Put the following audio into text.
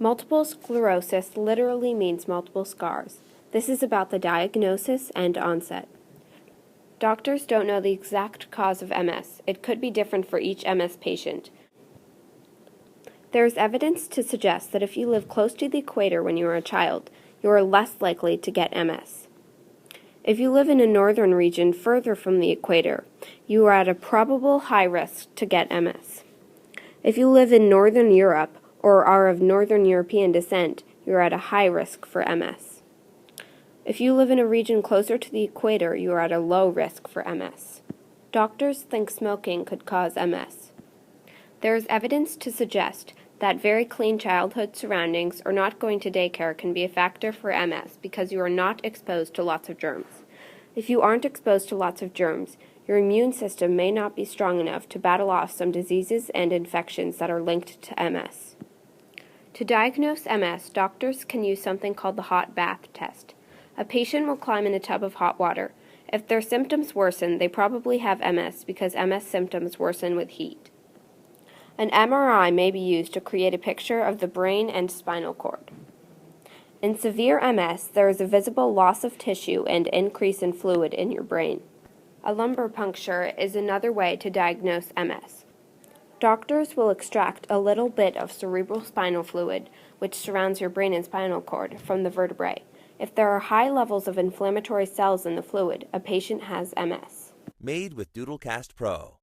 Multiple sclerosis literally means multiple scars. This is about the diagnosis and onset. Doctors don't know the exact cause of MS. It could be different for each MS patient. There is evidence to suggest that if you live close to the equator when you are a child, you are less likely to get MS. If you live in a northern region further from the equator, you are at a probable high risk to get MS. If you live in Northern Europe or are of Northern European descent, you are at a high risk for MS. If you live in a region closer to the equator, you are at a low risk for MS. Doctors think smoking could cause MS. There is evidence to suggest that very clean childhood surroundings or not going to daycare can be a factor for MS because you are not exposed to lots of germs. If you aren't exposed to lots of germs, your immune system may not be strong enough to battle off some diseases and infections that are linked to MS. To diagnose MS, doctors can use something called the hot bath test. A patient will climb in a tub of hot water. If their symptoms worsen, they probably have MS because MS symptoms worsen with heat. An MRI may be used to create a picture of the brain and spinal cord. In severe MS, there is a visible loss of tissue and increase in fluid in your brain. A lumbar puncture is another way to diagnose MS. Doctors will extract a little bit of cerebrospinal fluid, which surrounds your brain and spinal cord, from the vertebrae. If there are high levels of inflammatory cells in the fluid, a patient has MS. Made with Doodlecast Pro.